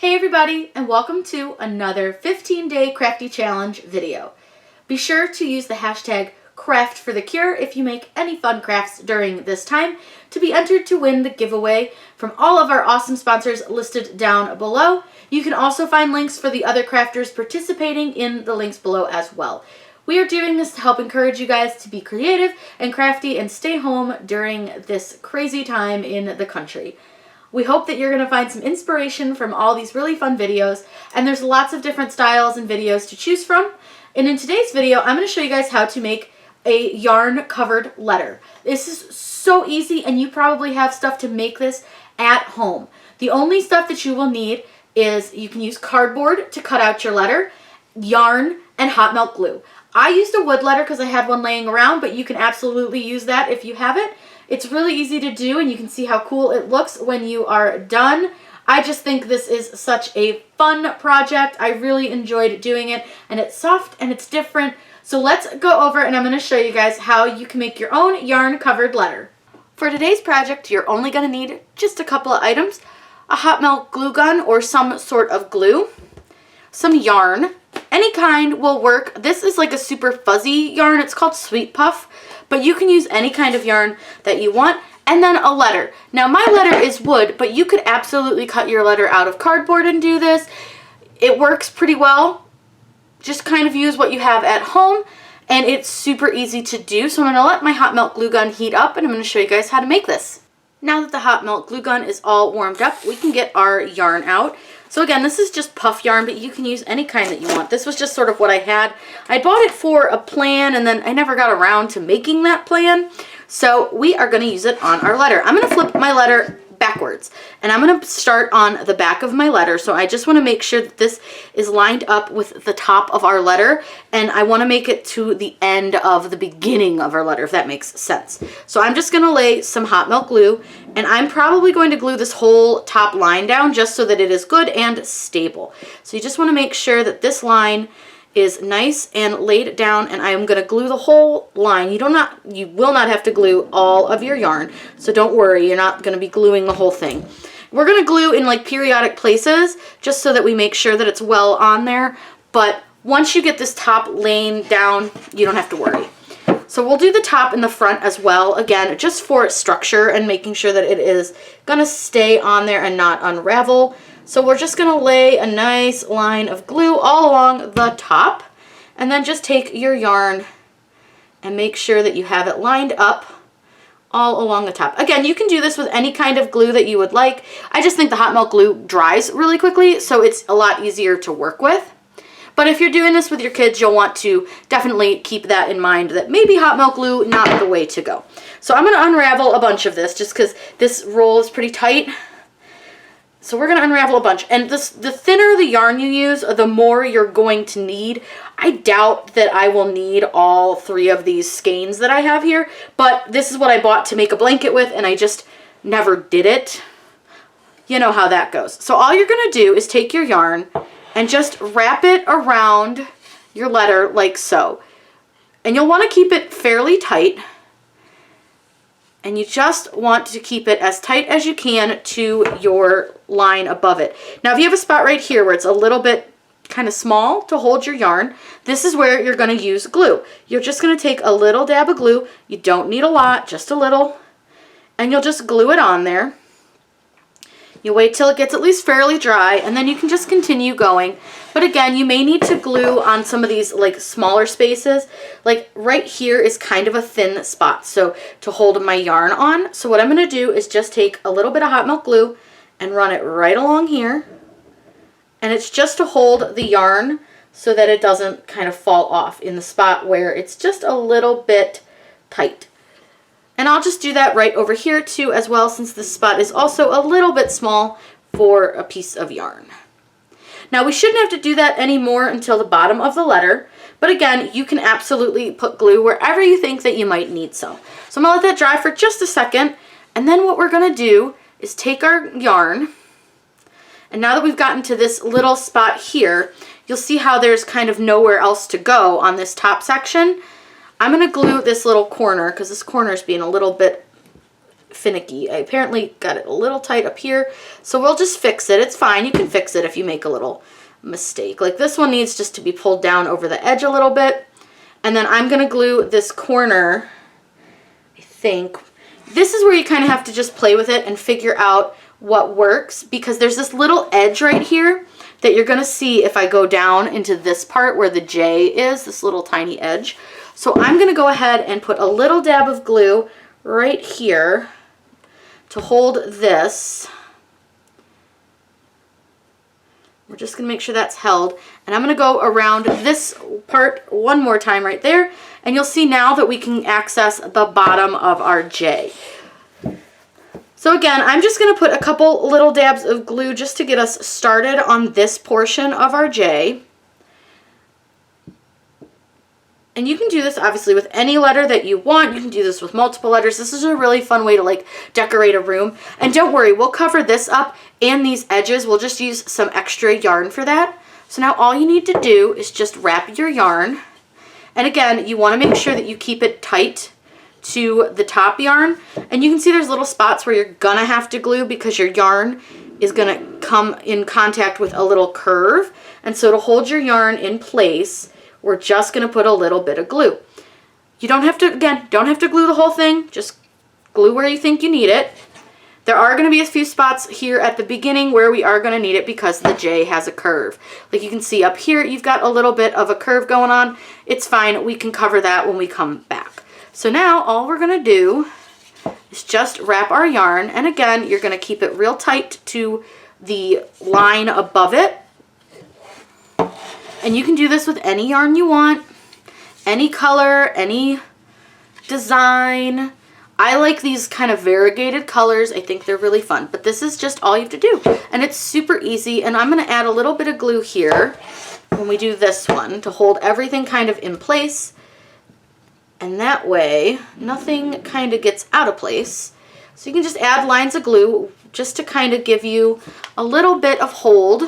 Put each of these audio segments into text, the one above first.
Hey everybody, and welcome to another 15-day crafty challenge video. Be sure to use the hashtag #CraftForTheCure if you make any fun crafts during this time to be entered to win the giveaway from all of our awesome sponsors listed down below. You can also find links for the other crafters participating in the links below as well. We are doing this to help encourage you guys to be creative and crafty and stay home during this crazy time in the country. We hope that you're going to find some inspiration from all these really fun videos, and there's lots of different styles and videos to choose from. And in today's video, I'm going to show you guys how to make a yarn-covered letter. This is so easy, and you probably have stuff to make this at home. The only stuff that you will need is you can use cardboard to cut out your letter, yarn, and hot melt glue. I used a wood letter because I had one laying around, but you can absolutely use that if you have it. It's really easy to do, and you can see how cool it looks when you are done. I just think this is such a fun project. I really enjoyed doing it, and it's soft and it's different. So let's go over and I'm going to show you guys how you can make your own yarn-covered letter. For today's project, you're only going to need just a couple of items: a hot melt glue gun or some sort of glue, some yarn. Any kind will work. This is like a super fuzzy yarn. It's called Sweet Puff, but you can use any kind of yarn that you want. And then a letter. Now my letter is wood, but you could absolutely cut your letter out of cardboard and do this. It works pretty well. Just kind of use what you have at home, and it's super easy to do. So I'm going to let my hot melt glue gun heat up, and I'm going to show you guys how to make this. Now that the hot melt glue gun is all warmed up, we can get our yarn out. So again, this is just puff yarn, but you can use any kind that you want. This was just sort of what I had. I bought it for a plan, and then I never got around to making that plan. So we are going to use it on our letter. I'm going to flip my letter backwards, and I'm going to start on the back of my letter. So I just want to make sure that this is lined up with the top of our letter, and I want to make it to the end of the beginning of our letter, if that makes sense. So I'm just going to lay some hot melt glue, and I'm probably going to glue this whole top line down just so that it is good and stable. So you just want to make sure that this line is nice and laid down, and I'm going to glue the whole line. You will not have to glue all of your yarn, so don't worry, you're not going to be gluing the whole thing. We're going to glue in like periodic places just so that we make sure that it's well on there, but once you get this top laying down, you don't have to worry. So we'll do the top and the front as well, again, just for structure and making sure that it is going to stay on there and not unravel. So we're just going to lay a nice line of glue all along the top, and then just take your yarn and make sure that you have it lined up all along the top. Again, you can do this with any kind of glue that you would like. I just think the hot melt glue dries really quickly, so it's a lot easier to work with. But if you're doing this with your kids, you'll want to definitely keep that in mind, that maybe hot melt glue, not the way to go. So I'm going to unravel a bunch of this just because this roll is pretty tight. So we're going to unravel a bunch, and the thinner the yarn you use, the more you're going to need. I doubt that I will need all 3 of these skeins that I have here, but this is what I bought to make a blanket with, and I just never did it. You know how that goes. So all you're going to do is take your yarn and just wrap it around your letter like so. And you'll want to keep it fairly tight. And you just want to keep it as tight as you can to your line above it. Now, if you have a spot right here where it's a little bit kind of small to hold your yarn, this is where you're going to use glue. You're just going to take a little dab of glue. You don't need a lot, just a little. And you'll just glue it on there. You wait till it gets at least fairly dry, and then you can just continue going. But again, you may need to glue on some of these like smaller spaces. Like right here is kind of a thin spot, so to hold my yarn on. So what I'm going to do is just take a little bit of hot melt glue and run it right along here. And it's just to hold the yarn so that it doesn't kind of fall off in the spot where it's just a little bit tight. And I'll just do that right over here too as well, since this spot is also a little bit small for a piece of yarn. Now we shouldn't have to do that anymore until the bottom of the letter, but again, you can absolutely put glue wherever you think that you might need some. So I'm going to let that dry for just a second, and then what we're going to do is take our yarn, and now that we've gotten to this little spot here, you'll see how there's kind of nowhere else to go on this top section. I'm going to glue this little corner because this corner is being a little bit finicky. I apparently got it a little tight up here, so we'll just fix it. It's fine. You can fix it if you make a little mistake. Like this one needs just to be pulled down over the edge a little bit. And then I'm gonna glue this corner, I think. This is where you kind of have to just play with it and figure out what works, because there's this little edge right here that you're gonna see if I go down into this part where the J is, this little tiny edge. So I'm gonna go ahead and put a little dab of glue right here to hold this. We're just gonna make sure that's held. And I'm gonna go around this part one more time right there. And you'll see now that we can access the bottom of our J. So again, I'm just gonna put a couple little dabs of glue just to get us started on this portion of our J. And you can do this obviously with any letter that you want. You can do this with multiple letters. This is a really fun way to like decorate a room. And don't worry, we'll cover this up and these edges. We'll just use some extra yarn for that. So now all you need to do is just wrap your yarn. And again, you want to make sure that you keep it tight to the top yarn. And you can see there's little spots where you're gonna have to glue because your yarn is gonna come in contact with a little curve. And so to hold your yarn in place, we're just gonna put a little bit of glue. You don't have to, again, don't have to glue the whole thing, just glue where you think you need it. There are gonna be a few spots here at the beginning where we are gonna need it because the J has a curve. Like you can see up here, you've got a little bit of a curve going on. It's fine, we can cover that when we come back. So now all we're gonna do is just wrap our yarn, and again, you're gonna keep it real tight to the line above it. And you can do this with any yarn you want, any color, any design. I like these kind of variegated colors. I think they're really fun, but this is just all you have to do. And it's super easy, and I'm gonna add a little bit of glue here when we do this one to hold everything kind of in place. And that way, nothing kind of gets out of place. So you can just add lines of glue just to kind of give you a little bit of hold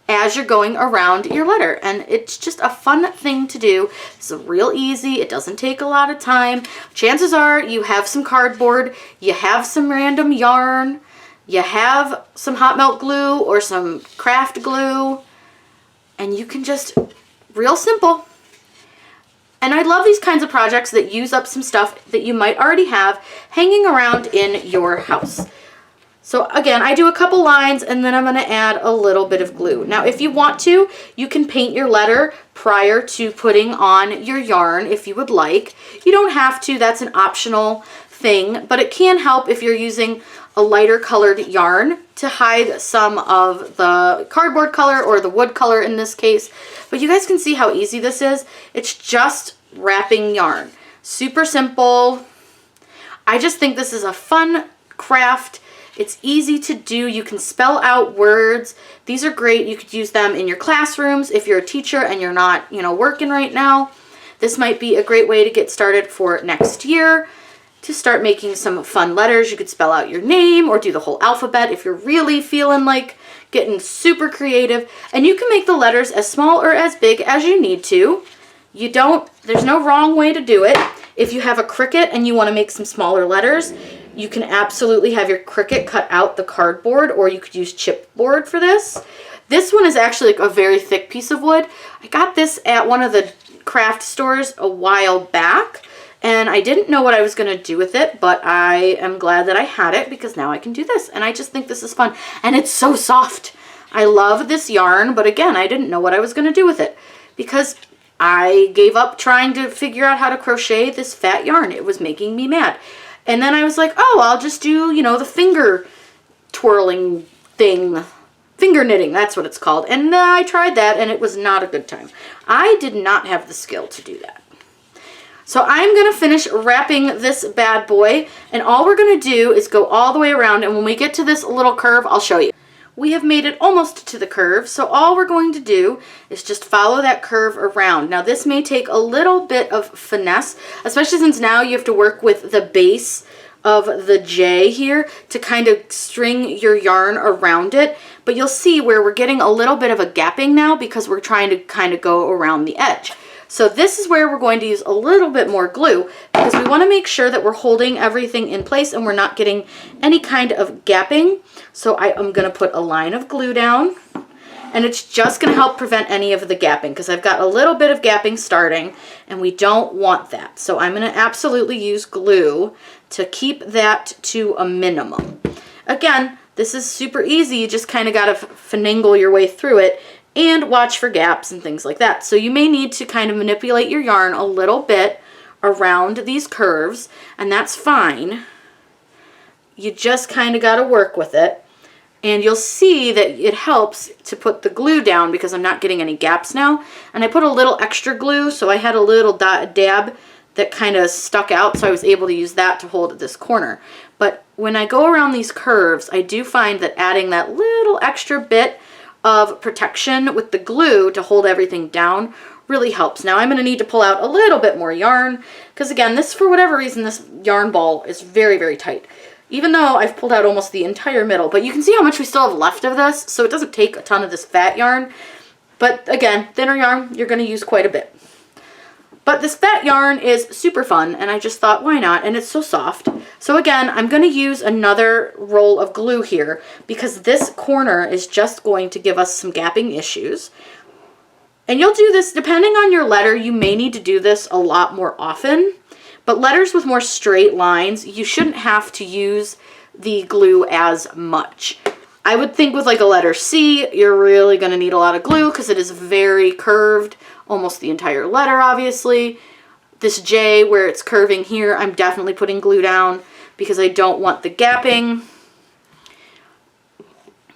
as you're going around your letter. And it's just a fun thing to do. It's real easy. It doesn't take a lot of time. Chances are you have some cardboard, you have some random yarn, you have some hot melt glue or some craft glue, and you can just, real simple. And I love these kinds of projects that use up some stuff that you might already have hanging around in your house. So again, I do a couple lines and then I'm gonna add a little bit of glue. Now, if you want to, you can paint your letter prior to putting on your yarn if you would like. You don't have to, that's an optional thing, but it can help if you're using a lighter colored yarn to hide some of the cardboard color or the wood color in this case. But you guys can see how easy this is. It's just wrapping yarn. Super simple. I just think this is a fun craft. It's easy to do. You can spell out words. These are great. You could use them in your classrooms if you're a teacher and you're not, working right now. This might be a great way to get started for next year. To start making some fun letters. You could spell out your name or do the whole alphabet if you're really feeling like getting super creative. And you can make the letters as small or as big as you need to. There's no wrong way to do it. If you have a CRICUT and you want to make some smaller letters, you can absolutely have your CRICUT cut out the cardboard, or you could use chipboard for this. This one is actually like a very thick piece of wood. I got this at one of the craft stores a while back. And I didn't know what I was going to do with it, but I am glad that I had it because now I can do this. And I just think this is fun. And it's so soft. I love this yarn, but again, I didn't know what I was going to do with it because I gave up trying to figure out how to crochet this fat yarn. It was making me mad. And then I was like, oh, I'll just do, the finger twirling thing. Finger knitting, that's what it's called. And I tried that and it was not a good time. I did not have the skill to do that. So I'm going to finish wrapping this bad boy, and all we're going to do is go all the way around, and when we get to this little curve, I'll show you. We have made it almost to the curve, so all we're going to do is just follow that curve around. Now this may take a little bit of finesse, especially since now you have to work with the base of the J here to kind of string your yarn around it, but you'll see where we're getting a little bit of a gapping now because we're trying to kind of go around the edge. So this is where we're going to use a little bit more glue because we want to make sure that we're holding everything in place and we're not getting any kind of gapping. So I am going to put a line of glue down, and it's just going to help prevent any of the gapping because I've got a little bit of gapping starting and we don't want that. So I'm going to absolutely use glue to keep that to a minimum. Again, this is super easy. You just kind of got to finagle your way through it and watch for gaps and things like that. So you may need to kind of manipulate your yarn a little bit around these curves, and that's fine. You just kind of got to work with it. And you'll see that it helps to put the glue down because I'm not getting any gaps now. And I put a little extra glue, so I had a little dab that kind of stuck out, so I was able to use that to hold this corner. But when I go around these curves, I do find that adding that little extra bit of protection with the glue to hold everything down really helps. Now I'm going to need to pull out a little bit more yarn because again, this, for whatever reason, this yarn ball is very, very tight. Even though I've pulled out almost the entire middle, but you can see how much we still have left of this, so it doesn't take a ton of this fat yarn. But again, thinner yarn, you're going to use quite a bit. But this fat yarn is super fun, and I just thought, why not? And it's so soft. So again, I'm going to use another roll of glue here because this corner is just going to give us some gapping issues. And you'll do this, depending on your letter, you may need to do this a lot more often. But letters with more straight lines, you shouldn't have to use the glue as much. I would think with like a letter C, you're really going to need a lot of glue because it is very curved, almost the entire letter, obviously. This J, where it's curving here, I'm definitely putting glue down because I don't want the gapping.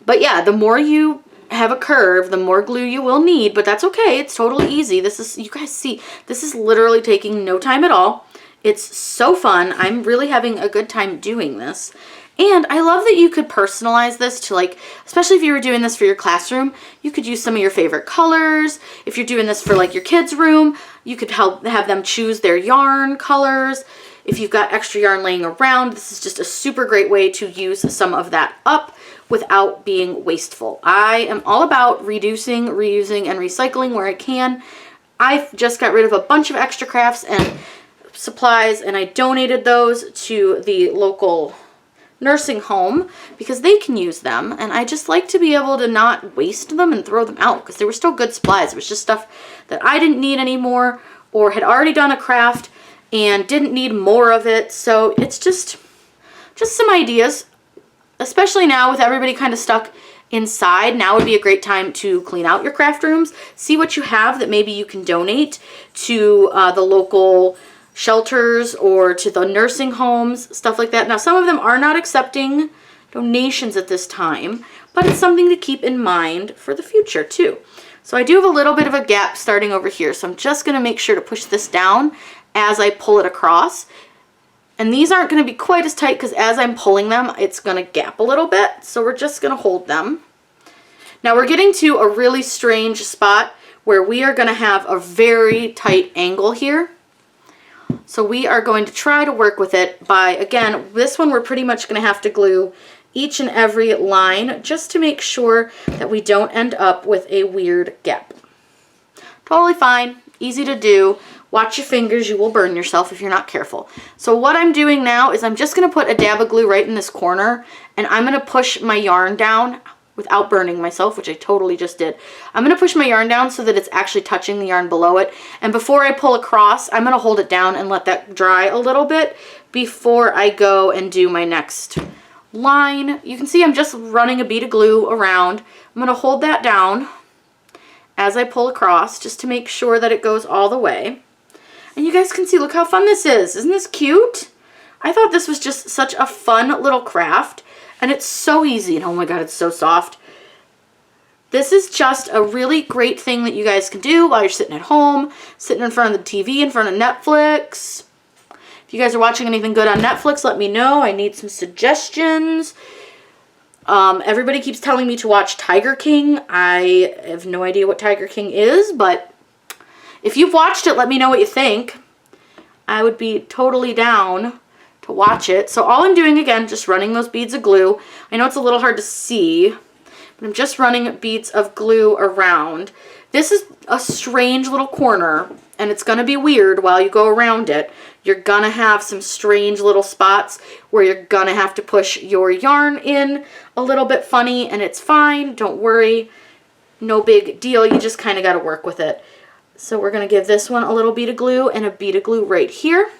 But yeah, the more you have a curve, the more glue you will need, but that's okay. It's totally easy. This is, you guys see, this is literally taking no time at all. It's so fun. I'm really having a good time doing this. And I love that you could personalize this to, like, especially if you were doing this for your classroom, you could use some of your favorite colors. If you're doing this for like your kids' room, you could have them choose their yarn colors. If you've got extra yarn laying around, this is just a super great way to use some of that up without being wasteful. I am all about reducing, reusing, and recycling where I can. I just got rid of a bunch of extra crafts and supplies, and I donated those to the local nursing home because they can use them, and I just like to be able to not waste them and throw them out because they were still good supplies. It was just stuff that I didn't need anymore or had already done a craft and didn't need more of it. So it's just some ideas, especially now with everybody kind of stuck inside. Now would be a great time to clean out your craft rooms, see what you have that maybe you can donate to the local shelters or to the nursing homes, stuff like that. Now, some of them are not accepting donations at this time, but it's something to keep in mind for the future too. So I do have a little bit of a gap starting over here, so I'm just going to make sure to push this down as I pull it across. And these aren't going to be quite as tight because as I'm pulling them, it's going to gap a little bit, so we're just going to hold them. Now we're getting to a really strange spot where we are going to have a very tight angle here. So we are going to try to work with it by, again, this one we're pretty much going to have to glue each and every line just to make sure that we don't end up with a weird gap. Totally fine, easy to do. Watch your fingers, you will burn yourself if you're not careful. So what I'm doing now is I'm just going to put a dab of glue right in this corner, and I'm going to push my yarn down without burning myself, which I totally just did. I'm going to push my yarn down so that it's actually touching the yarn below it. And before I pull across, I'm going to hold it down and let that dry a little bit before I go and do my next line. You can see I'm just running a bead of glue around. I'm going to hold that down as I pull across just to make sure that it goes all the way. And you guys can see, look how fun this is. Isn't this cute? I thought this was just such a fun little craft. And it's so easy, and oh my god, it's so soft. This is just a really great thing that you guys can do while you're sitting at home, sitting in front of the TV, in front of Netflix. If you guys are watching anything good on Netflix, let me know. I need some suggestions. Everybody keeps telling me to watch Tiger King. I have no idea what Tiger King is, but if you've watched it, let me know what you think. I would be totally down to watch it. So all I'm doing, again, just running those beads of glue. I know it's a little hard to see, I'm just running beads of glue around. This is a strange little corner, and it's going to be weird while you go around it. You're going to have some strange little spots where you're going to have to push your yarn in a little bit funny, and it's fine. Don't worry. No big deal. You just kind of got to work with it. So we're going to give this one a little bead of glue and a bead of glue right here.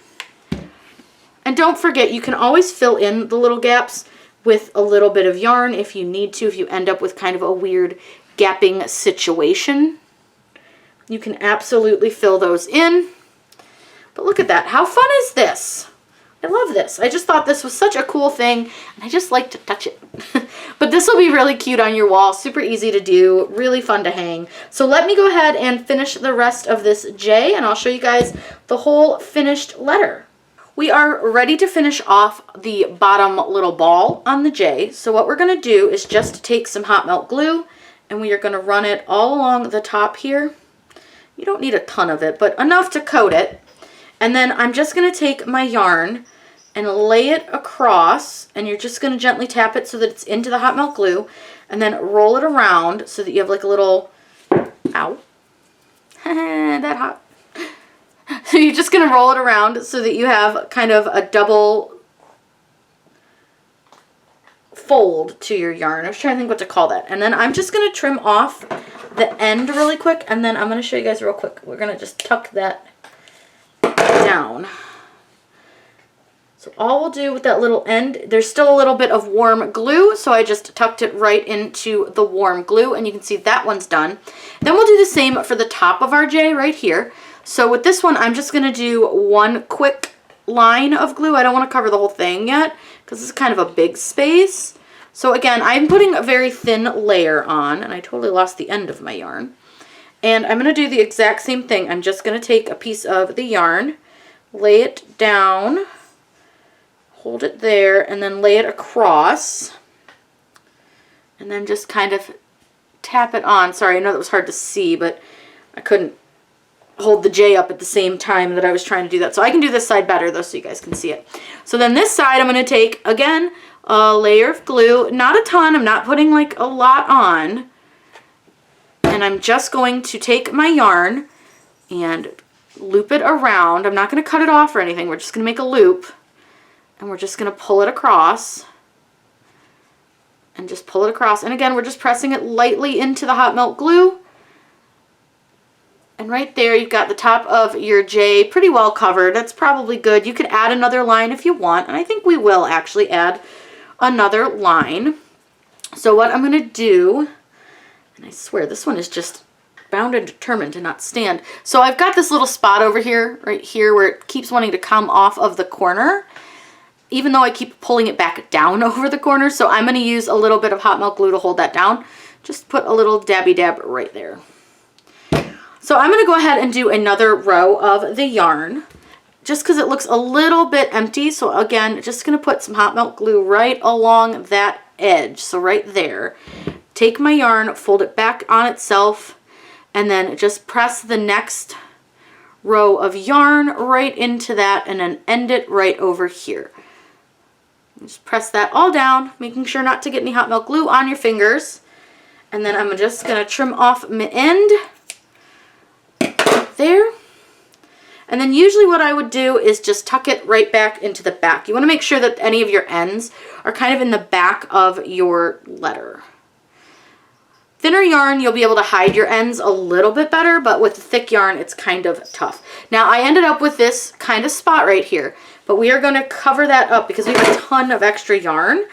And don't forget, you can always fill in the little gaps with a little bit of yarn if you need to, if you end up with kind of a weird gapping situation. You can absolutely fill those in. But look at that. How fun is this? I love this. I just thought this was such a cool thing, and I just like to touch it. But this will be really cute on your wall. Super easy to do. Really fun to hang. So let me go ahead and finish the rest of this J, and I'll show you guys the whole finished letter. We are ready to finish off the bottom little ball on the J. So what we're going to do is just take some hot melt glue, and we are going to run it all along the top here. You don't need a ton of it, but enough to coat it. And then I'm just going to take my yarn and lay it across, and you're just going to gently tap it so that it's into the hot melt glue, and then roll it around so that you have like a little, ow, that hot. So you're just going to roll it around so that you have kind of a double fold to your yarn. I was trying to think what to call that. And then I'm just going to trim off the end really quick, and then I'm going to show you guys real quick. We're going to just tuck that down. So all we'll do with that little end, there's still a little bit of warm glue, so I just tucked it right into the warm glue, and you can see that one's done. Then we'll do the same for the top of our J right here. So with this one, I'm just going to do one quick line of glue. I don't want to cover the whole thing yet because this is kind of a big space. So again, I'm putting a very thin layer on, and I totally lost the end of my yarn. And I'm going to do the exact same thing. I'm just going to take a piece of the yarn, lay it down, hold it there, and then lay it across. And then just kind of tap it on. Sorry, I know that was hard to see, but I couldn't hold the J up at the same time that I was trying to do that. So I can do this side better though so you guys can see it. So then this side I'm going to take, again, a layer of glue. Not a ton. I'm not putting like a lot on. And I'm just going to take my yarn and loop it around. I'm not going to cut it off or anything. We're just going to make a loop. And we're just going to pull it across. And just pull it across. And again, we're just pressing it lightly into the hot melt glue. And right there, you've got the top of your J pretty well covered. That's probably good. You could add another line if you want. And I think we will actually add another line. So what I'm going to do, and I swear this one is just bound and determined to not stand. So I've got this little spot over here, right here, where it keeps wanting to come off of the corner, even though I keep pulling it back down over the corner. So I'm going to use a little bit of hot melt glue to hold that down. Just put a little dabby dab right there. So I'm going to go ahead and do another row of the yarn just because it looks a little bit empty. So again, just going to put some hot melt glue right along that edge. So right there. Take my yarn, fold it back on itself, and then just press the next row of yarn right into that and then end it right over here. Just press that all down, making sure not to get any hot melt glue on your fingers. And then I'm just going to trim off my end. There. And then usually what I would do is just tuck it right back into the back. You want to make sure that any of your ends are kind of in the back of your letter. Thinner yarn, you'll be able to hide your ends a little bit better, but with thick yarn, it's kind of tough. Now, I ended up with this kind of spot right here, but we are going to cover that up because we have a ton of extra yarn.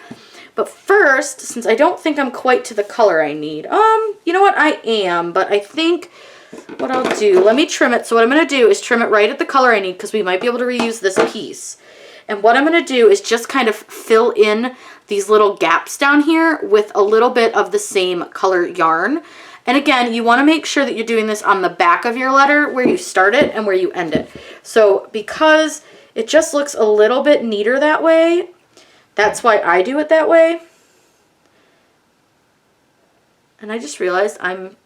But first, since I don't think I'm quite to the color I need, you know what, I am, but I think what I'll do, let me trim it. So what I'm going to do is trim it right at the color I need because we might be able to reuse this piece. And what I'm going to do is just kind of fill in these little gaps down here with a little bit of the same color yarn. And again, you want to make sure that you're doing this on the back of your letter where you start it and where you end it. So because it just looks a little bit neater that way, that's why I do it that way. And I just realized I'm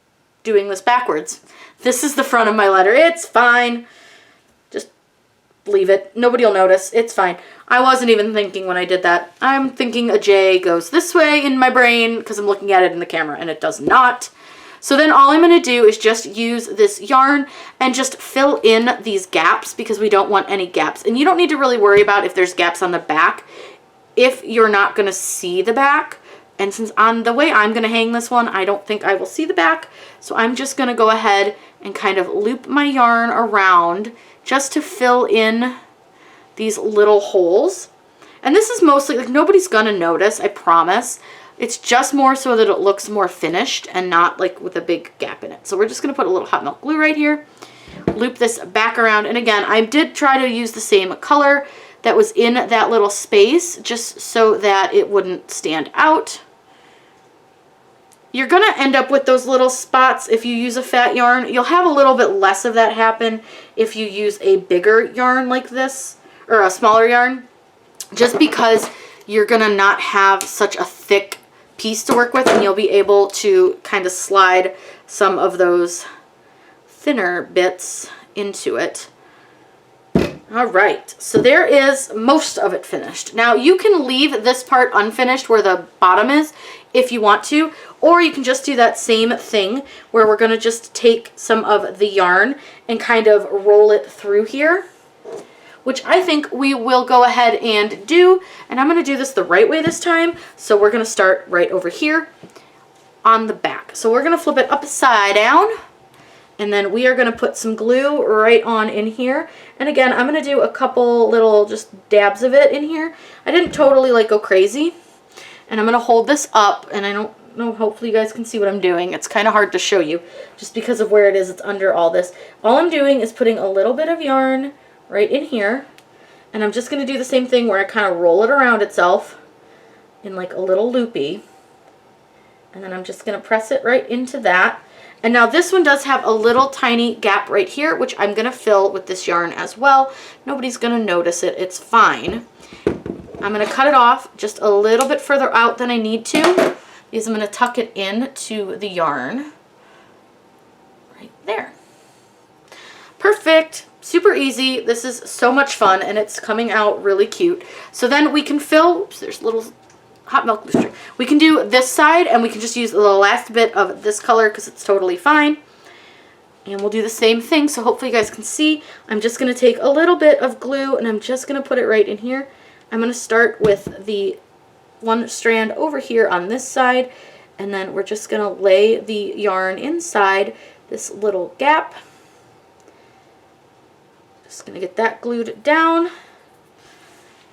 doing this backwards. This is the front of my letter. It's fine. Just leave it. Nobody will notice. It's fine. I wasn't even thinking when I did that. I'm thinking a J goes this way in my brain because I'm looking at it in the camera, and it does not. So then all I'm going to do is just use this yarn and just fill in these gaps because we don't want any gaps. And you don't need to really worry about if there's gaps on the back if you're not going to see the back. And since on the way I'm going to hang this one, I don't think I will see the back. So I'm just going to go ahead and kind of loop my yarn around just to fill in these little holes. And this is mostly, like, nobody's going to notice, I promise. It's just more so that it looks more finished and not like with a big gap in it. So we're just going to put a little hot melt glue right here. Loop this back around. And again, I did try to use the same color that was in that little space just so that it wouldn't stand out. You're going to end up with those little spots if you use a fat yarn. You'll have a little bit less of that happen if you use a bigger yarn like this, or a smaller yarn, just because you're going to not have such a thick piece to work with, and you'll be able to kind of slide some of those thinner bits into it. All right, so there is most of it finished. Now you can leave this part unfinished where the bottom is if you want to, or you can just do that same thing where we're going to just take some of the yarn and kind of roll it through here, which I think we will go ahead and do. And I'm going to do this the right way this time. So we're going to start right over here on the back. So we're going to flip it upside down. And then we are going to put some glue right on in here. And again, I'm going to do a couple little just dabs of it in here. I didn't totally like go crazy. And I'm going to hold this up, and I don't know, hopefully you guys can see what I'm doing. It's kind of hard to show you just because of where it is. It's under all this. All I'm doing is putting a little bit of yarn right in here. And I'm just going to do the same thing where I kind of roll it around itself in like a little loopy. And then I'm just going to press it right into that. And now this one does have a little tiny gap right here, which I'm going to fill with this yarn as well. Nobody's going to notice it. It's fine. I'm going to cut it off just a little bit further out than I need to, because I'm going to tuck it into the yarn right there. Perfect. Super easy. This is so much fun, and it's coming out really cute. So then we can fill, oops, there's little hot milk booster. We can do this side, and we can just use the last bit of this color because it's totally fine. And we'll do the same thing, so hopefully you guys can see. I'm just going to take a little bit of glue, and I'm just going to put it right in here. I'm going to start with the one strand over here on this side, and then we're just going to lay the yarn inside this little gap. Just going to get that glued down.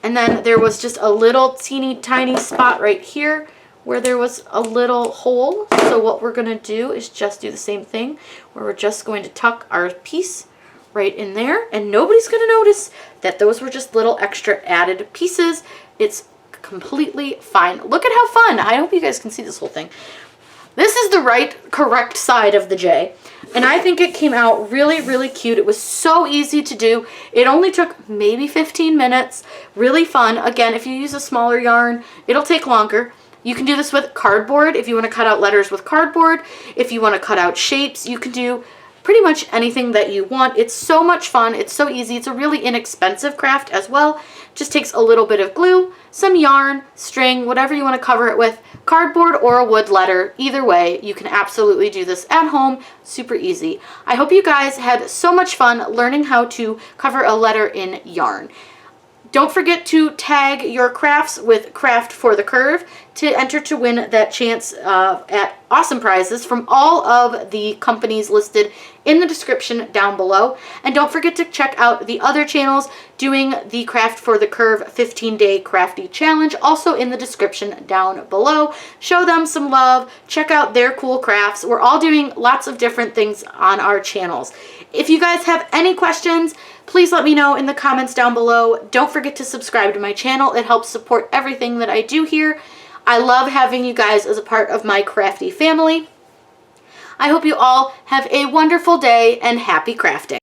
And then there was just a little teeny tiny spot right here where there was a little hole. So what we're going to do is just do the same thing where we're just going to tuck our piece right in there, and nobody's going to notice that those were just little extra added pieces. It's completely fine. Look at how fun. I hope you guys can see this whole thing. This is the correct side of the J, and I think it came out really, really cute. It was so easy to do. It only took maybe 15 minutes. Really fun. Again, if you use a smaller yarn, it'll take longer. You can do this with cardboard if you want to cut out letters with cardboard. If you want to cut out shapes, you can do pretty much anything that you want. It's so much fun. It's so easy. It's a really inexpensive craft as well. Just takes a little bit of glue, some yarn, string, whatever you want to cover it with, cardboard or a wood letter. Either way, you can absolutely do this at home. Super easy. I hope you guys had so much fun learning how to cover a letter in yarn. Don't forget to tag your crafts with Craft for the Curve to enter to win that chance at awesome prizes from all of the companies listed in the description down below. And don't forget to check out the other channels doing the Craft for the Curve 15-day crafty challenge, also in the description down below. Show them some love. Check out their cool crafts. We're all doing lots of different things on our channels. If you guys have any questions, please let me know in the comments down below. Don't forget to subscribe to my channel. It helps support everything that I do here. I love having you guys as a part of my crafty family. I hope you all have a wonderful day and happy crafting.